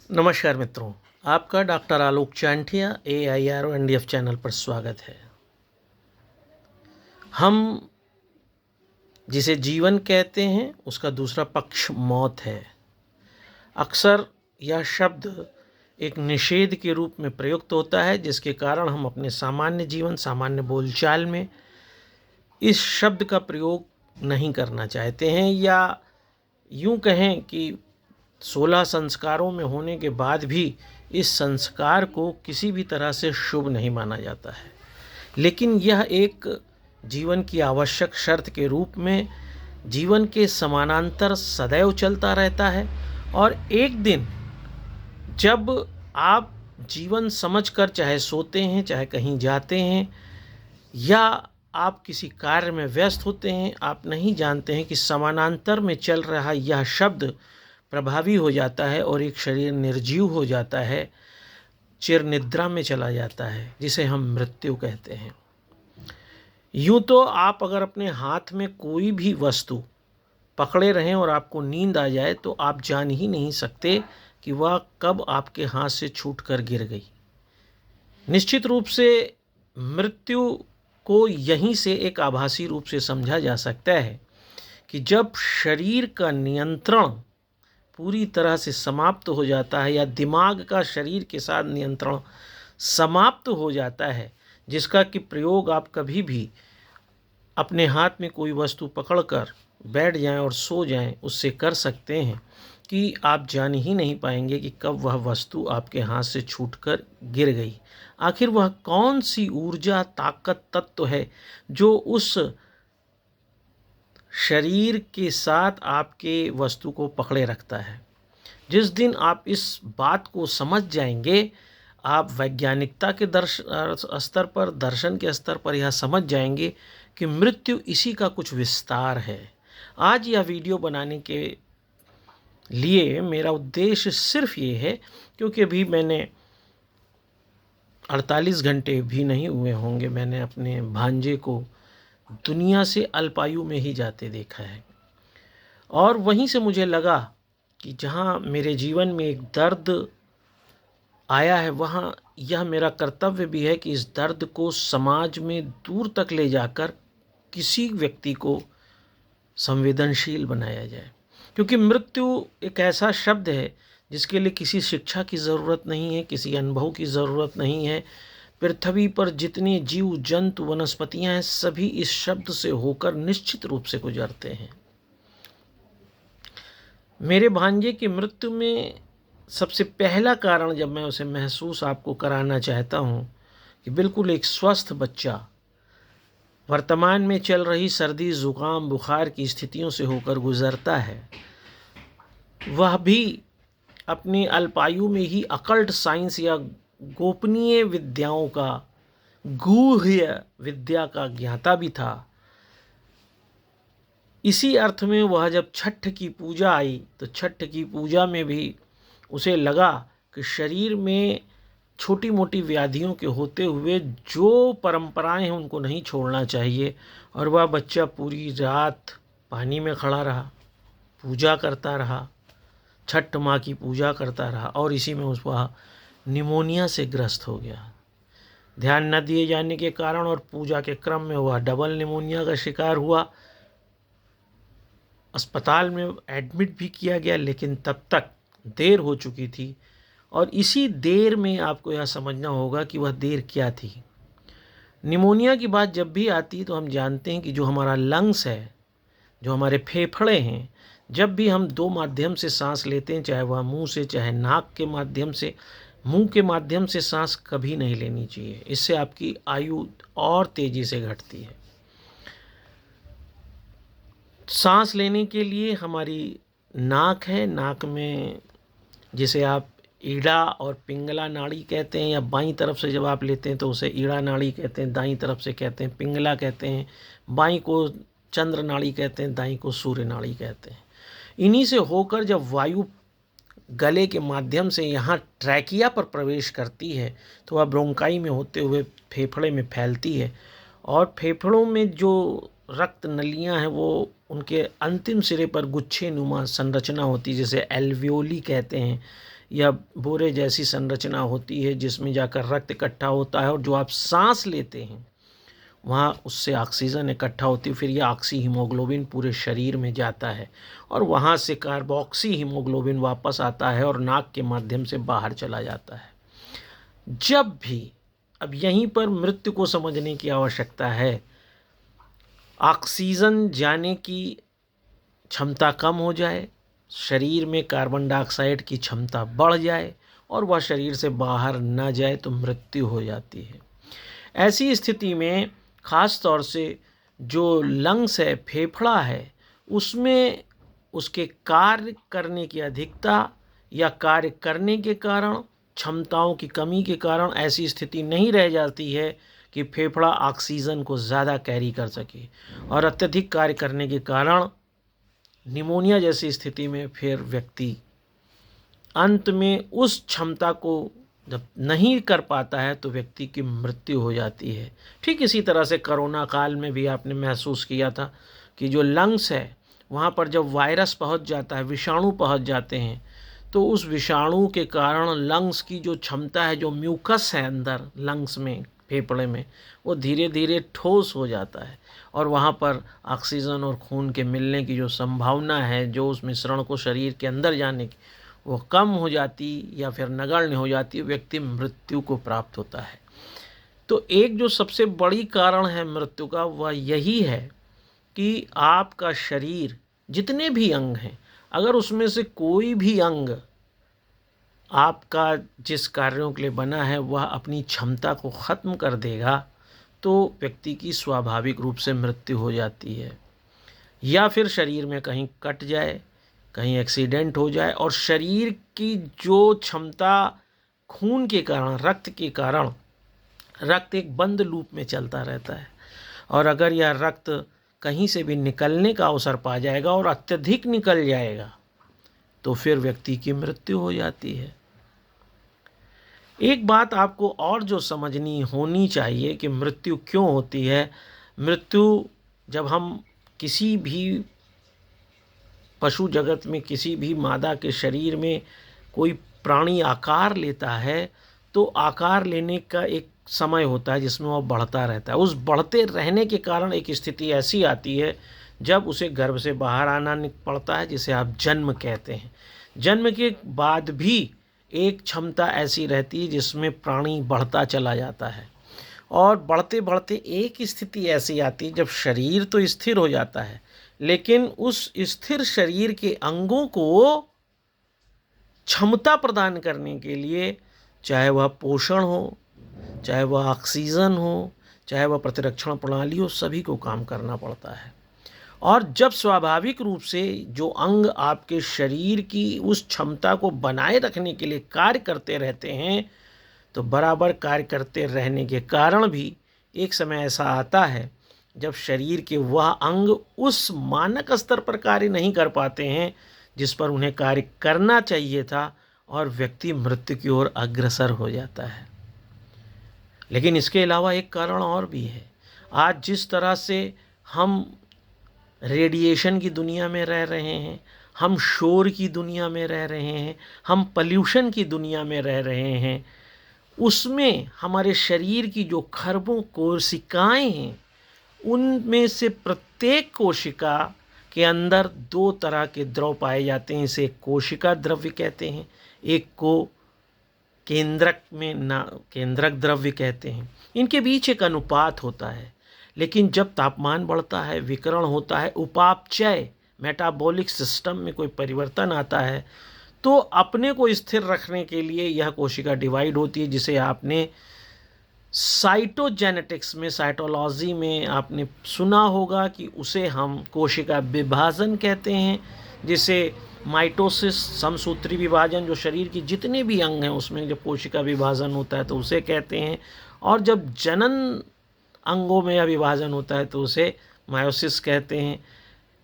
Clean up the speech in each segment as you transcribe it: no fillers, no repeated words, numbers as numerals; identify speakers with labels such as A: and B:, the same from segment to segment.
A: नमस्कार मित्रों, आपका डॉक्टर आलोक चांठिया AIRONDF चैनल पर स्वागत है। हम जिसे जीवन कहते हैं उसका दूसरा पक्ष मौत है। अक्सर यह शब्द एक निषेध के रूप में प्रयुक्त होता है, जिसके कारण हम अपने सामान्य जीवन, सामान्य बोलचाल में इस शब्द का प्रयोग नहीं करना चाहते हैं, या यूं कहें कि 16 संस्कारों में होने के बाद भी इस संस्कार को किसी भी तरह से शुभ नहीं माना जाता है। लेकिन यह एक जीवन की आवश्यक शर्त के रूप में जीवन के समानांतर सदैव चलता रहता है। और एक दिन जब आप जीवन समझकर चाहे सोते हैं, चाहे कहीं जाते हैं, या आप किसी कार्य में व्यस्त होते हैं, आप नहीं जानते हैं कि समानांतर में चल रहा यह शब्द प्रभावी हो जाता है और एक शरीर निर्जीव हो जाता है, चिर निद्रा में चला जाता है, जिसे हम मृत्यु कहते हैं। यूं तो आप अगर अपने हाथ में कोई भी वस्तु पकड़े रहें और आपको नींद आ जाए तो आप जान ही नहीं सकते कि वह कब आपके हाथ से छूटकर गिर गई। निश्चित रूप से मृत्यु को यहीं से एक आभासी रूप से समझा जा सकता है कि जब शरीर का नियंत्रण पूरी तरह से समाप्त हो जाता है, या दिमाग का शरीर के साथ नियंत्रण समाप्त हो जाता है, जिसका कि प्रयोग आप कभी भी अपने हाथ में कोई वस्तु पकड़कर बैठ जाएं और सो जाएं उससे कर सकते हैं, कि आप जान ही नहीं पाएंगे कि कब वह वस्तु आपके हाथ से छूटकर गिर गई। आखिर वह कौन सी ऊर्जा, ताकत, तत्व है जो उस शरीर के साथ आपके वस्तु को पकड़े रखता है। जिस दिन आप इस बात को समझ जाएंगे, आप वैज्ञानिकता के स्तर पर, दर्शन के स्तर पर यह समझ जाएंगे कि मृत्यु इसी का कुछ विस्तार है। आज यह वीडियो बनाने के लिए मेरा उद्देश्य सिर्फ ये है, क्योंकि अभी मैंने 48 घंटे भी नहीं हुए होंगे, मैंने अपने भांजे को दुनिया से अल्पायु में ही जाते देखा है। और वहीं से मुझे लगा कि जहाँ मेरे जीवन में एक दर्द आया है, वहाँ यह मेरा कर्तव्य भी है कि इस दर्द को समाज में दूर तक ले जाकर किसी व्यक्ति को संवेदनशील बनाया जाए। क्योंकि मृत्यु एक ऐसा शब्द है जिसके लिए किसी शिक्षा की ज़रूरत नहीं है, किसी अनुभव की ज़रूरत नहीं है। पृथ्वी पर जितने जीव जंतु, वनस्पतियां हैं, सभी इस शब्द से होकर निश्चित रूप से गुजरते हैं। मेरे भांजे की मृत्यु में सबसे पहला कारण जब मैं उसे महसूस आपको कराना चाहता हूँ कि बिल्कुल एक स्वस्थ बच्चा वर्तमान में चल रही सर्दी, ज़ुकाम, बुखार की स्थितियों से होकर गुजरता है, वह भी अपनी अल्पायु में ही अकल्ट साइंस या गोपनीय विद्याओं का, गूढ़ विद्या का ज्ञाता भी था। इसी अर्थ में वह जब छठ की पूजा आई तो छठ की पूजा में भी उसे लगा कि शरीर में छोटी मोटी व्याधियों के होते हुए जो परंपराएं हैं उनको नहीं छोड़ना चाहिए। और वह बच्चा पूरी रात पानी में खड़ा रहा, पूजा करता रहा, छठ माँ की पूजा करता रहा, और इसी में वह निमोनिया से ग्रस्त हो गया। ध्यान न दिए जाने के कारण और पूजा के क्रम में वह डबल निमोनिया का शिकार हुआ। अस्पताल में एडमिट भी किया गया, लेकिन तब तक देर हो चुकी थी। और इसी देर में आपको यह समझना होगा कि वह देर क्या थी। निमोनिया की बात जब भी आती है तो हम जानते हैं कि जो हमारा लंग्स है, जो हमारे फेफड़े हैं, जब भी हम दो माध्यम से सांस लेते हैं, चाहे वह मुंह से चाहे नाक के माध्यम से, मुंह के माध्यम से सांस कभी नहीं लेनी चाहिए। इससे आपकी आयु और तेज़ी से घटती है। सांस लेने के लिए हमारी नाक है, नाक में जिसे आप ईड़ा और पिंगला नाड़ी कहते हैं, या बाईं तरफ से जब आप लेते हैं तो उसे ईड़ा नाड़ी कहते हैं, दाईं तरफ से कहते हैं पिंगला कहते हैं, बाईं को चंद्र नाड़ी कहते हैं, दाईं को सूर्य नाड़ी कहते हैं। इन्हीं से होकर जब वायु गले के माध्यम से यहाँ ट्रैकिया पर प्रवेश करती है तो वह ब्रोंकाई में होते हुए फेफड़े में फैलती है, और फेफड़ों में जो रक्त नलियाँ हैं वो उनके अंतिम सिरे पर गुच्छे नुमा संरचना होती है, जिसे एल्वियोली कहते हैं, या बोरे जैसी संरचना होती है जिसमें जाकर रक्त इकट्ठा होता है, और जो आप सांस लेते हैं वहाँ उससे ऑक्सीजन इकट्ठा होती है, फिर यह ऑक्सी हीमोग्लोबिन पूरे शरीर में जाता है और वहाँ से कार्बोक्सी हीमोग्लोबिन वापस आता है और नाक के माध्यम से बाहर चला जाता है। जब भी, अब यहीं पर मृत्यु को समझने की आवश्यकता है, ऑक्सीजन जाने की क्षमता कम हो जाए, शरीर में कार्बन डाइऑक्साइड की क्षमता बढ़ जाए और वह शरीर से बाहर न जाए तो मृत्यु हो जाती है। ऐसी स्थिति में ख़ास तौर से जो लंग्स है, फेफड़ा है, उसमें उसके कार्य करने की अधिकता या कार्य करने के कारण क्षमताओं की कमी के कारण ऐसी स्थिति नहीं रह जाती है कि फेफड़ा ऑक्सीजन को ज़्यादा कैरी कर सके, और अत्यधिक कार्य करने के कारण निमोनिया जैसी स्थिति में फिर व्यक्ति अंत में उस क्षमता को जब नहीं कर पाता है तो व्यक्ति की मृत्यु हो जाती है। ठीक इसी तरह से कोरोना काल में भी आपने महसूस किया था कि जो लंग्स है वहाँ पर जब वायरस पहुँच जाता है, विषाणु पहुँच जाते हैं, तो उस विषाणु के कारण लंग्स की जो क्षमता है, जो म्यूकस है अंदर लंग्स में, फेफड़े में, वो धीरे धीरे ठोस हो जाता है और वहाँ पर ऑक्सीजन और खून के मिलने की जो संभावना है, जो उस मिश्रण को शरीर के अंदर जाने की, वो कम हो जाती या फिर नगण्य हो जाती, व्यक्ति मृत्यु को प्राप्त होता है। तो एक जो सबसे बड़ी कारण है मृत्यु का वह यही है कि आपका शरीर, जितने भी अंग हैं, अगर उसमें से कोई भी अंग आपका जिस कार्यों के लिए बना है वह अपनी क्षमता को ख़त्म कर देगा तो व्यक्ति की स्वाभाविक रूप से मृत्यु हो जाती है। या फिर शरीर में कहीं कट जाए, कहीं एक्सीडेंट हो जाए और शरीर की जो क्षमता खून के कारण, रक्त के कारण, रक्त एक बंद लूप में चलता रहता है, और अगर यह रक्त कहीं से भी निकलने का अवसर पा जाएगा और अत्यधिक निकल जाएगा तो फिर व्यक्ति की मृत्यु हो जाती है। एक बात आपको और जो समझनी होनी चाहिए कि मृत्यु क्यों होती है। मृत्यु जब हम किसी भी पशु जगत में, किसी भी मादा के शरीर में कोई प्राणी आकार लेता है तो आकार लेने का एक समय होता है जिसमें वह बढ़ता रहता है। उस बढ़ते रहने के कारण एक स्थिति ऐसी आती है जब उसे गर्भ से बाहर आना पड़ता है, जिसे आप जन्म कहते हैं। जन्म के बाद भी एक क्षमता ऐसी रहती है जिसमें प्राणी बढ़ता चला जाता है, और बढ़ते बढ़ते एक स्थिति ऐसी आती है जब शरीर तो स्थिर हो जाता है, लेकिन उस स्थिर शरीर के अंगों को क्षमता प्रदान करने के लिए, चाहे वह पोषण हो, चाहे वह ऑक्सीजन हो, चाहे वह प्रतिरक्षण प्रणाली हो, सभी को काम करना पड़ता है। और जब स्वाभाविक रूप से जो अंग आपके शरीर की उस क्षमता को बनाए रखने के लिए कार्य करते रहते हैं, तो बराबर कार्य करते रहने के कारण भी एक समय ऐसा आता है जब शरीर के वह अंग उस मानक स्तर पर कार्य नहीं कर पाते हैं जिस पर उन्हें कार्य करना चाहिए था, और व्यक्ति मृत्यु की ओर अग्रसर हो जाता है। लेकिन इसके अलावा एक कारण और भी है। आज जिस तरह से हम रेडिएशन की दुनिया में रह रहे हैं, हम शोर की दुनिया में रह रहे हैं, हम पॉल्यूशन की दुनिया में रह रहे हैं, उसमें हमारे शरीर की जो खरबों कोशिकाएं हैं, उनमें से प्रत्येक कोशिका के अंदर दो तरह के द्रव पाए जाते हैं। इसे कोशिका द्रव्य कहते हैं, एक को केंद्रक द्रव्य कहते हैं। इनके बीच एक अनुपात होता है, लेकिन जब तापमान बढ़ता है, विकिरण होता है, उपापचय मेटाबॉलिक सिस्टम में कोई परिवर्तन आता है, तो अपने को स्थिर रखने के लिए यह कोशिका डिवाइड होती है, जिसे आपने साइटोजेनेटिक्स में, साइटोलॉजी में आपने सुना होगा कि उसे हम कोशिका विभाजन कहते हैं, जिसे माइटोसिस, समसूत्री विभाजन, जो शरीर की जितने भी अंग हैं उसमें जब कोशिका विभाजन होता है तो उसे कहते हैं, और जब जनन अंगों में यह विभाजन होता है तो उसे मायोसिस कहते हैं,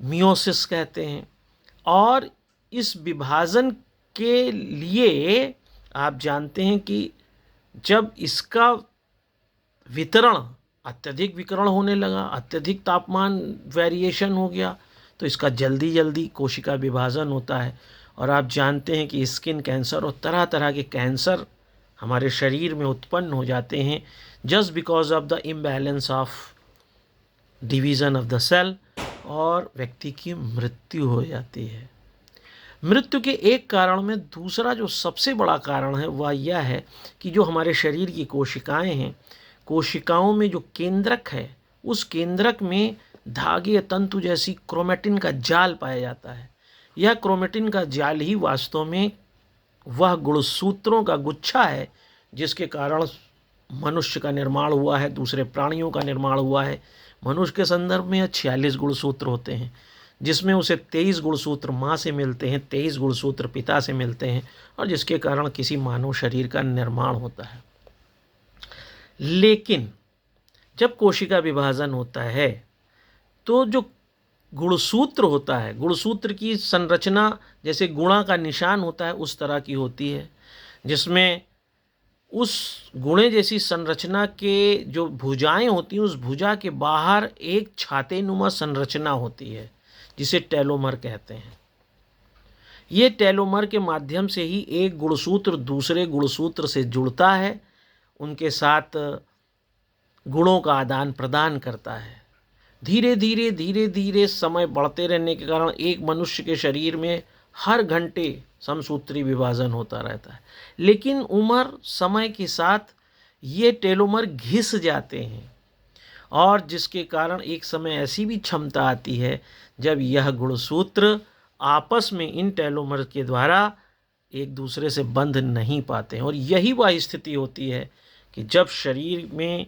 A: मियोसिस कहते हैं। और इस विभाजन के लिए आप जानते हैं कि जब इसका वितरण, अत्यधिक विकिरण होने लगा, अत्यधिक तापमान वेरिएशन हो गया, तो इसका जल्दी जल्दी कोशिका विभाजन होता है, और आप जानते हैं कि स्किन कैंसर और तरह तरह के कैंसर हमारे शरीर में उत्पन्न हो जाते हैं just because of the imbalance of division of the cell, और व्यक्ति की मृत्यु हो जाती है। मृत्यु के एक कारण में दूसरा जो सबसे बड़ा कारण है वह यह है कि जो हमारे शरीर की कोशिकाएं हैं, कोशिकाओं में जो केंद्रक है, उस केंद्रक में धागे तंतु जैसी क्रोमेटिन का जाल पाया जाता है। यह क्रोमेटिन का जाल ही वास्तव में वह गुणसूत्रों का गुच्छा है जिसके कारण मनुष्य का निर्माण हुआ है, दूसरे प्राणियों का निर्माण हुआ है। मनुष्य के संदर्भ में 46 गुणसूत्र होते हैं, जिसमें उसे 23 गुणसूत्र माँ से मिलते हैं, 23 गुणसूत्र पिता से मिलते हैं, और जिसके कारण किसी मानव शरीर का निर्माण होता है। लेकिन जब कोशिका विभाजन होता है तो जो गुणसूत्र होता है, गुणसूत्र की संरचना जैसे गुणा का निशान होता है उस तरह की होती है, जिसमें उस गुणे जैसी संरचना के जो भुजाएं होती हैं, उस भुजा के बाहर एक छातेनुमा संरचना होती है जिसे टेलोमर कहते हैं। ये टेलोमर के माध्यम से ही एक गुणसूत्र दूसरे गुणसूत्र से जुड़ता है, उनके साथ गुणों का आदान प्रदान करता है। धीरे धीरे समय बढ़ते रहने के कारण एक मनुष्य के शरीर में हर घंटे समसूत्री विभाजन होता रहता है, लेकिन उम्र समय के साथ ये टेलोमर घिस जाते हैं, और जिसके कारण एक समय ऐसी भी क्षमता आती है जब यह गुणसूत्र आपस में इन टेलोमर के द्वारा एक दूसरे से बंध नहीं पाते हैं। और यही वह स्थिति होती है कि जब शरीर में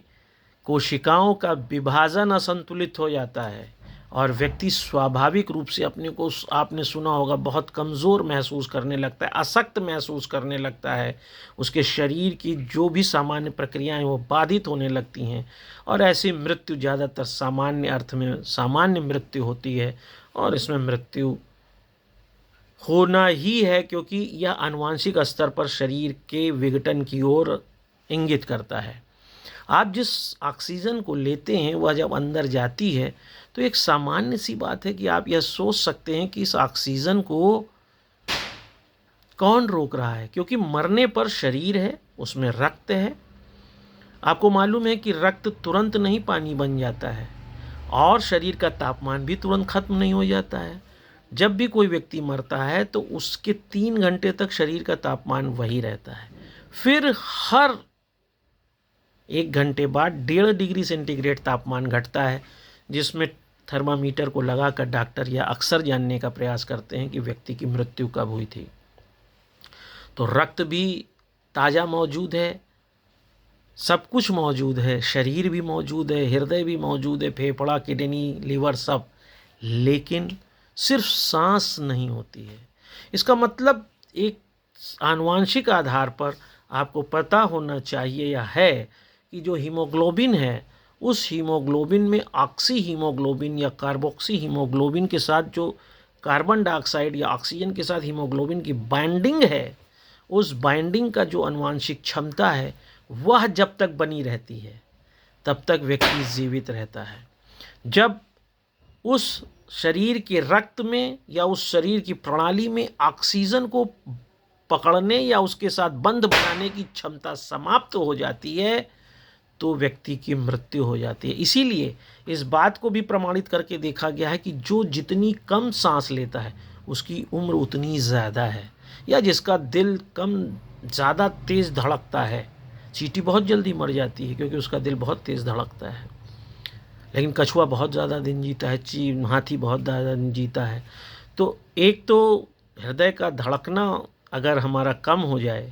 A: कोशिकाओं का विभाजन असंतुलित हो जाता है और व्यक्ति स्वाभाविक रूप से अपने को, आपने सुना होगा, बहुत कमज़ोर महसूस करने लगता है, अशक्त महसूस करने लगता है, उसके शरीर की जो भी सामान्य प्रक्रियाएं वो बाधित होने लगती हैं, और ऐसी मृत्यु ज़्यादातर सामान्य अर्थ में सामान्य मृत्यु होती है। और इसमें मृत्यु होना ही है क्योंकि यह आनुवांशिक स्तर पर शरीर के विघटन की ओर इंगित करता है। आप जिस ऑक्सीजन को लेते हैं वह जब अंदर जाती है तो एक सामान्य सी बात है कि आप यह सोच सकते हैं कि इस ऑक्सीजन को कौन रोक रहा है, क्योंकि मरने पर शरीर है, उसमें रक्त है। आपको मालूम है कि रक्त तुरंत नहीं पानी बन जाता है, और शरीर का तापमान भी तुरंत खत्म नहीं हो जाता है। जब भी कोई व्यक्ति मरता है तो उसके 3 घंटे तक शरीर का तापमान वही रहता है, फिर हर 1 घंटे बाद 1.5 डिग्री सेंटीग्रेड तापमान घटता है, जिसमें थर्मामीटर को लगाकर डॉक्टर या अक्सर जानने का प्रयास करते हैं कि व्यक्ति की मृत्यु कब हुई थी। तो रक्त भी ताज़ा मौजूद है, सब कुछ मौजूद है, शरीर भी मौजूद है, हृदय भी मौजूद है, फेफड़ा, किडनी, लीवर सब, लेकिन सिर्फ सांस नहीं होती है। इसका मतलब एक आनुवांशिक आधार पर आपको पता होना चाहिए या है कि जो हीमोग्लोबिन है, उस हीमोग्लोबिन में ऑक्सी हीमोग्लोबिन या कार्बोक्सी हीमोग्लोबिन के साथ जो कार्बन डाइऑक्साइड या ऑक्सीजन के साथ हीमोग्लोबिन की बाइंडिंग है, उस बाइंडिंग का जो आनुवांशिक क्षमता है वह जब तक बनी रहती है तब तक व्यक्ति जीवित रहता है। जब उस शरीर के रक्त में या उस शरीर की प्रणाली में ऑक्सीजन को पकड़ने या उसके साथ बंध बनाने की क्षमता समाप्त हो जाती है तो व्यक्ति की मृत्यु हो जाती है। इसीलिए इस बात को भी प्रमाणित करके देखा गया है कि जो जितनी कम सांस लेता है उसकी उम्र उतनी ज़्यादा है, या जिसका दिल कम ज़्यादा तेज़ धड़कता है, चींटी बहुत जल्दी मर जाती है क्योंकि उसका दिल बहुत तेज़ धड़कता है, लेकिन कछुआ बहुत ज़्यादा दिन जीता है, हाथी बहुत ज़्यादा दिन जीता है। तो एक तो हृदय का धड़कना अगर हमारा कम हो जाए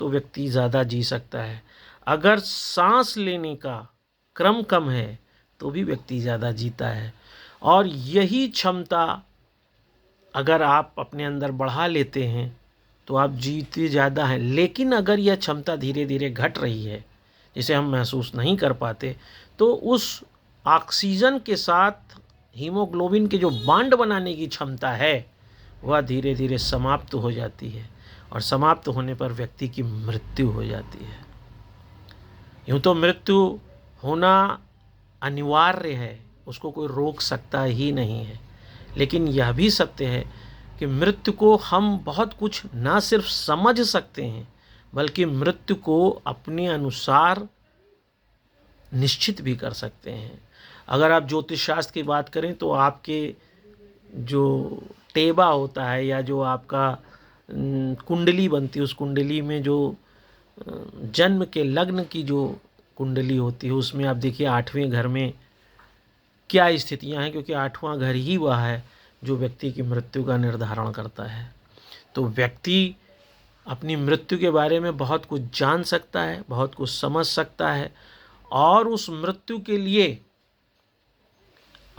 A: तो व्यक्ति ज़्यादा जी सकता है, अगर सांस लेने का क्रम कम है तो भी व्यक्ति ज़्यादा जीता है। और यही क्षमता अगर आप अपने अंदर बढ़ा लेते हैं तो आप जीते ज़्यादा हैं, लेकिन अगर यह क्षमता धीरे धीरे घट रही है जिसे हम महसूस नहीं कर पाते, तो उस ऑक्सीजन के साथ हीमोग्लोबिन के जो बांड बनाने की क्षमता है वह धीरे धीरे समाप्त हो जाती है, और समाप्त होने पर व्यक्ति की मृत्यु हो जाती है। यूँ तो मृत्यु होना अनिवार्य है, उसको कोई रोक सकता ही नहीं है, लेकिन यह भी सत्य है कि मृत्यु को हम बहुत कुछ ना सिर्फ समझ सकते हैं बल्कि मृत्यु को अपने अनुसार निश्चित भी कर सकते हैं। अगर आप ज्योतिष शास्त्र की बात करें तो आपके जो टेबा होता है या जो आपका कुंडली बनती है, उस कुंडली में जो जन्म के लग्न की जो कुंडली होती है उसमें आप देखिए 8वें घर में क्या स्थितियां हैं, क्योंकि 8वां घर ही वह है जो व्यक्ति की मृत्यु का निर्धारण करता है। तो व्यक्ति अपनी मृत्यु के बारे में बहुत कुछ जान सकता है, बहुत कुछ समझ सकता है, और उस मृत्यु के लिए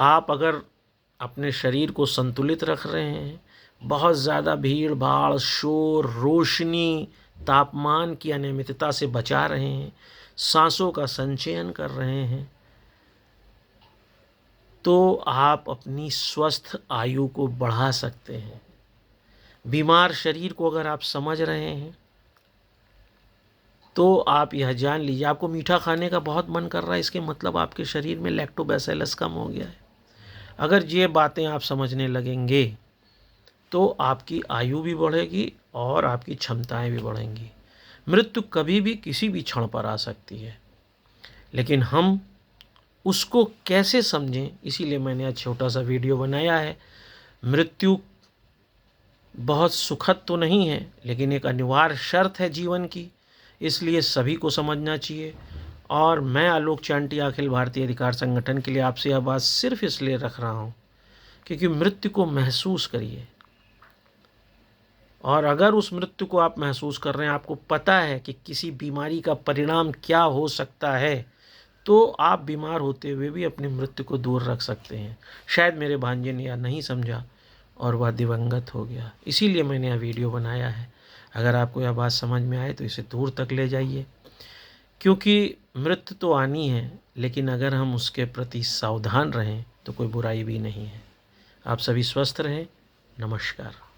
A: आप अगर अपने शरीर को संतुलित रख रहे हैं, बहुत ज़्यादा भीड़ भाड़, शोर, रोशनी, तापमान की अनियमितता से बचा रहे हैं, सांसों का संचयन कर रहे हैं, तो आप अपनी स्वस्थ आयु को बढ़ा सकते हैं। बीमार शरीर को अगर आप समझ रहे हैं तो आप यह जान लीजिए, आपको मीठा खाने का बहुत मन कर रहा है, इसके मतलब आपके शरीर में लैक्टोबैसिलस कम हो गया है। अगर ये बातें आप समझने लगेंगे तो आपकी आयु भी बढ़ेगी और आपकी क्षमताएं भी बढ़ेंगी। मृत्यु कभी भी किसी भी क्षण पर आ सकती है, लेकिन हम उसको कैसे समझें, इसीलिए मैंने आज छोटा सा वीडियो बनाया है। मृत्यु बहुत सुखद तो नहीं है, लेकिन एक अनिवार्य शर्त है जीवन की, इसलिए सभी को समझना चाहिए। और मैं आलोक चांटी अखिल भारतीय अधिकार संगठन के लिए आपसे यह बात सिर्फ इसलिए रख रहा हूँ क्योंकि मृत्यु को महसूस करिए, और अगर उस मृत्यु को आप महसूस कर रहे हैं, आपको पता है कि किसी बीमारी का परिणाम क्या हो सकता है, तो आप बीमार होते हुए भी अपनी मृत्यु को दूर रख सकते हैं। शायद मेरे भांजे ने यह नहीं समझा और वह दिवंगत हो गया, इसीलिए मैंने यह वीडियो बनाया है। अगर आपको यह बात समझ में आए तो इसे दूर तक ले जाइए, क्योंकि मृत्यु तो आनी है, लेकिन अगर हम उसके प्रति सावधान रहें तो कोई बुराई भी नहीं है। आप सभी स्वस्थ रहें। नमस्कार।